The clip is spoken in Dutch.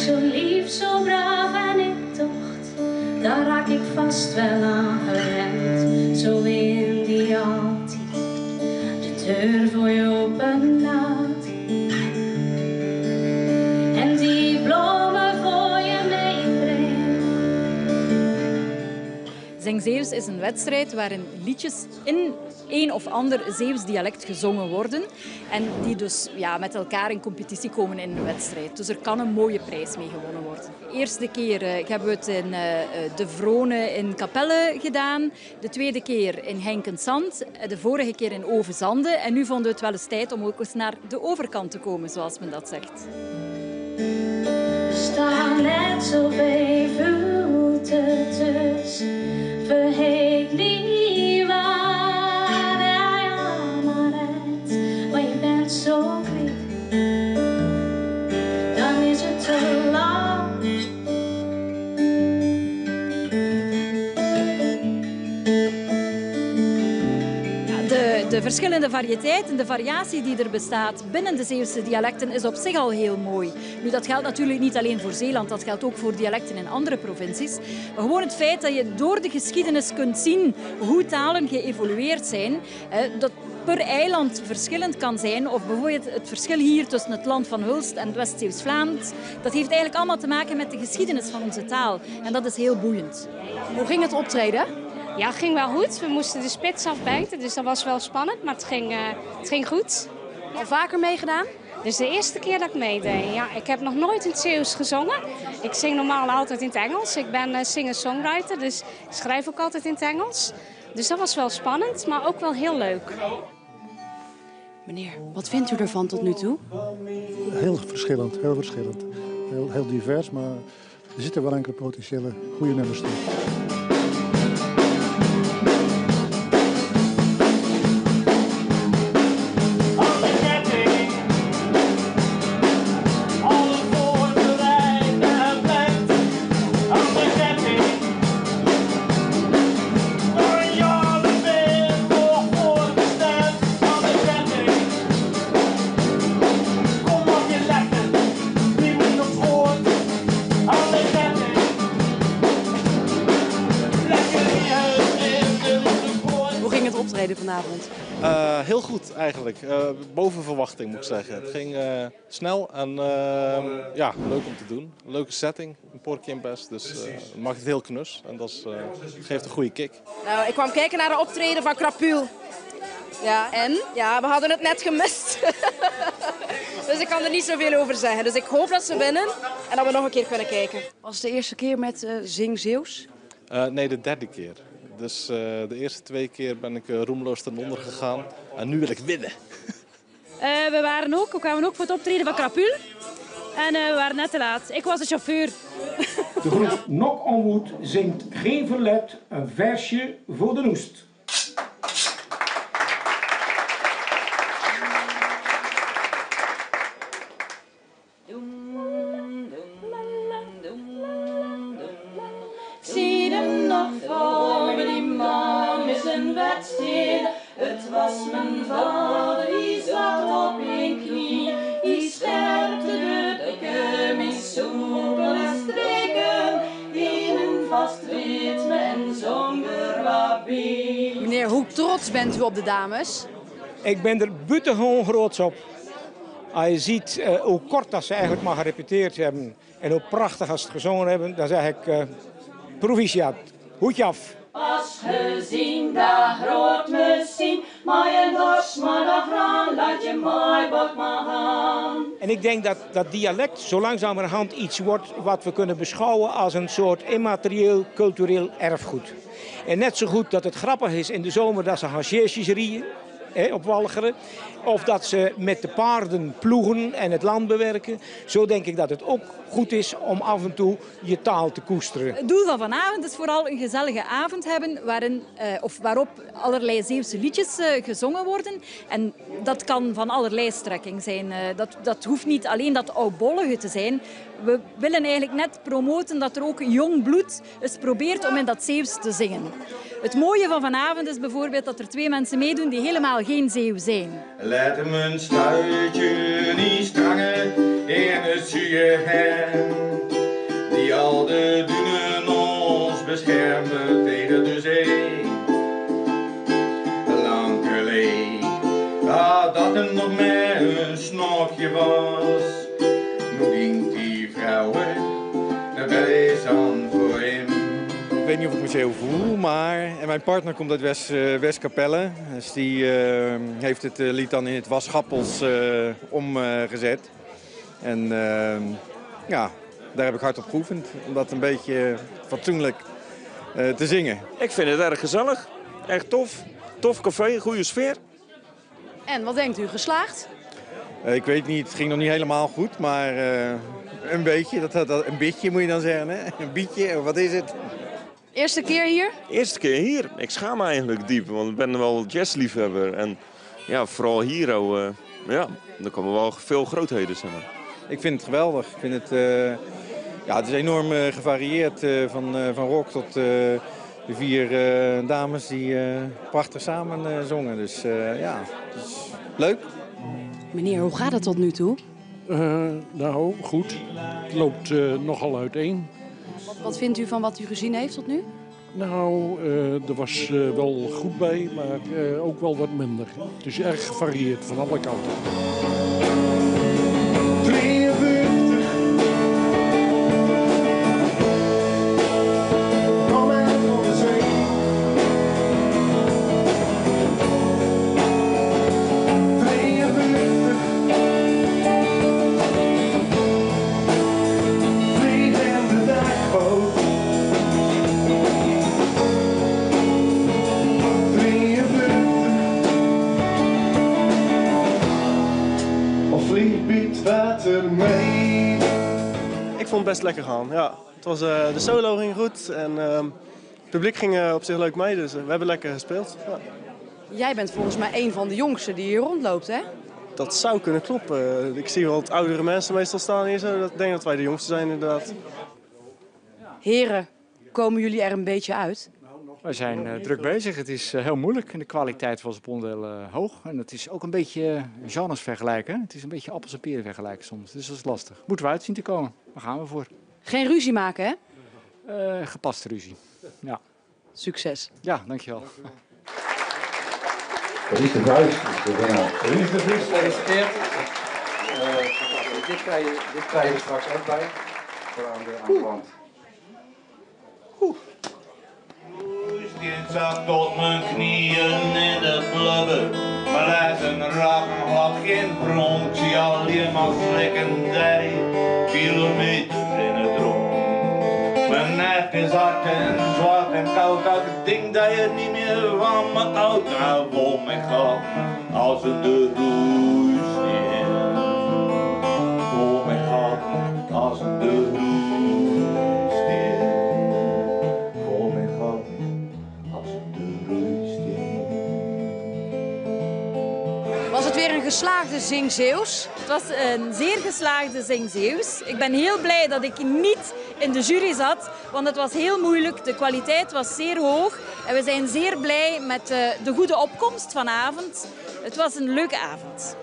zo lief, zo braaf en ik dacht, daar raak ik vast wel aan gewend. Zo in die altijd de deur voor je open laat. En die bloemen voor je meebrengt. Zing Zeeuws is een wedstrijd waarin liedjes in een of ander Zeeuws dialect gezongen worden. En die dus met elkaar in competitie komen in een wedstrijd. Dus er kan een mooie prijs mee gewonnen worden. De eerste keer hebben we het in De Vrone in Capelle gedaan. De tweede keer in Henkensand. De vorige keer in Ovenzande. En nu vonden we het wel eens tijd om ook eens naar de overkant te komen, zoals men dat zegt. We staan net zo bij voeten dus. Vergeet niet waar hij maar het, maar je bent zo kwijt. Dan is het te lang. De verschillende variëteiten, de variatie die er bestaat binnen de Zeeuwse dialecten is op zich al heel mooi. Nu, dat geldt natuurlijk niet alleen voor Zeeland, dat geldt ook voor dialecten in andere provincies. Maar gewoon het feit dat je door de geschiedenis kunt zien hoe talen geëvolueerd zijn, dat per eiland verschillend kan zijn. Of bijvoorbeeld het verschil hier tussen het land van Hulst en het West-Zeeuws-Vlaams. Dat heeft eigenlijk allemaal te maken met de geschiedenis van onze taal. En dat is heel boeiend. Hoe ging het optreden? Ja, het ging wel goed. We moesten de spits afbijten, dus dat was wel spannend, maar het ging goed. Al vaker meegedaan? Dit is de eerste keer dat ik meedeed. Ja, ik heb nog nooit in het Zeeuws gezongen. Ik zing normaal altijd in het Engels. Ik ben singer-songwriter, dus ik schrijf ook altijd in het Engels. Dus dat was wel spannend, maar ook wel heel leuk. Meneer, wat vindt u ervan tot nu toe? Heel verschillend, heel verschillend. Heel divers, maar er zitten wel enkele potentiële goede nummers in. Vanavond? Heel goed eigenlijk. Boven verwachting moet ik zeggen. Het ging snel en leuk om te doen. Een leuke setting, een porkje in best, dus het maakt het heel knus en dat geeft een goede kick. Nou, ik kwam kijken naar de optreden van Krapul. Ja, en? Ja, we hadden het net gemist. Dus ik kan er niet zoveel over zeggen. Dus ik hoop dat ze winnen en dat we nog een keer kunnen kijken. Was het de eerste keer met Zing Zeeuws? Nee, de derde keer. Dus de eerste 2 keer ben ik roemloos ten onder gegaan en nu wil ik winnen. We kwamen ook voor het optreden van Krapul en we waren net te laat. Ik was de chauffeur. De groep Knock on Wood zingt Geen Verlet, een versje voor de noest. Zie hem nog voor me, die man is een wedstrijd. Het was mijn vader, die zat op een knie. Die sterkte de dikke, mijn soepel en streken. In een vast ritme en zonder wabi. Meneer, hoe trots bent u op de dames? Ik ben er buitengewoon groots op. Als je ziet hoe kort dat ze eigenlijk maar gerepeteerd hebben en hoe prachtig als ze het gezongen hebben, dan zeg ik proficiat, hoedje af. Pas gezien, dat groot misschien, maar je dorst maar nog aan, laat je mooi bok maar gaan. En ik denk dat dat dialect zo langzamerhand iets wordt wat we kunnen beschouwen als een soort immaterieel cultureel erfgoed. En net zo goed dat het grappig is in de zomer dat ze hasjeesjes rieën op Walcheren, of dat ze met de paarden ploegen en het land bewerken. Zo denk ik dat het ook goed is om af en toe je taal te koesteren. Het doel van vanavond is vooral een gezellige avond hebben waarop allerlei Zeeuwse liedjes gezongen worden. En dat kan van allerlei strekking zijn. Dat hoeft niet alleen dat oudbollige te zijn. We willen eigenlijk net promoten dat er ook jong bloed eens probeert om in dat Zeeuws te zingen. Het mooie van vanavond is bijvoorbeeld dat er 2 mensen meedoen die helemaal geen Zeeuw zijn. Laat hem een stuitje niet strangen in het zuur. rokje was. Nu ging die vrouwen naar Besan voor hem. Ik weet niet of ik me zo voel, maar mijn partner komt uit Westkapelle. Dus die heeft het lied dan in het Waschappels omgezet. En ja, daar heb ik hard op geoefend om dat een beetje fatsoenlijk te zingen. Ik vind het erg gezellig. Echt tof. Tof café, goede sfeer. En wat denkt u, geslaagd? Ik weet niet, het ging nog niet helemaal goed, maar een beetje. Een beetje moet je dan zeggen, hè? Een beetje, wat is het? Eerste keer hier? Eerste keer hier. Ik schaam me eigenlijk diep, want ik ben wel jazzliefhebber. En ja, vooral hier, ja, er komen wel veel grootheden zijn. Ik vind het geweldig. Ik vind het, ja, het is enorm gevarieerd van rock tot de 4 dames die prachtig samen zongen. Dus ja, het is leuk. Meneer, hoe gaat het tot nu toe? Nou, goed. Het loopt nogal uiteen. Wat vindt u van wat u gezien heeft tot nu? Nou, er was wel goed bij, maar ook wel wat minder. Het is erg gevarieerd van alle kanten. 52. Kom uit van de zee. 52. Vliegende dagboot. 53. Of vliegt water mee. Ik vond het best lekker gaan, ja. Het was, de solo ging goed en het publiek ging op zich leuk mee, dus we hebben lekker gespeeld. Ja. Jij bent volgens mij een van de jongsten die hier rondloopt, hè? Dat zou kunnen kloppen. Ik zie wel wat oudere mensen meestal staan hier zo. Ik denk dat wij de jongsten zijn inderdaad. Heren, komen jullie er een beetje uit? We zijn druk bezig. Het is heel moeilijk en de kwaliteit was op onderdeel hoog. En het is ook een beetje genres vergelijken. Het is een beetje appels en peren vergelijken soms. Dus dat is lastig. Moeten we uit zien te komen. Daar gaan we voor. Geen ruzie maken, hè? Gepaste ruzie. Ja. Succes. Ja, dankjewel. Ries de Vries is de winnaar. Ries de Vries, gefeliciteerd. Dit krijg je straks ook bij. Voor aan de wand. Ik zat tot mijn knieën in de blubber. Maar uit een raken had geen bron. Ik zie alleen maar secondary kilometers in het rond. Mijn nek is hard en zwart en koud. Ik denk dat je niet meer van mijn auto vol me gaat. Als het de roei sneeuwt. Vol me gaat als het de roei sneeuwt. Vol me gaat. Was het weer een geslaagde Zing Zeeuws? Het was een zeer geslaagde Zing Zeeuws. Ik ben heel blij dat ik niet in de jury zat, want het was heel moeilijk. De kwaliteit was zeer hoog en we zijn zeer blij met de goede opkomst vanavond. Het was een leuke avond.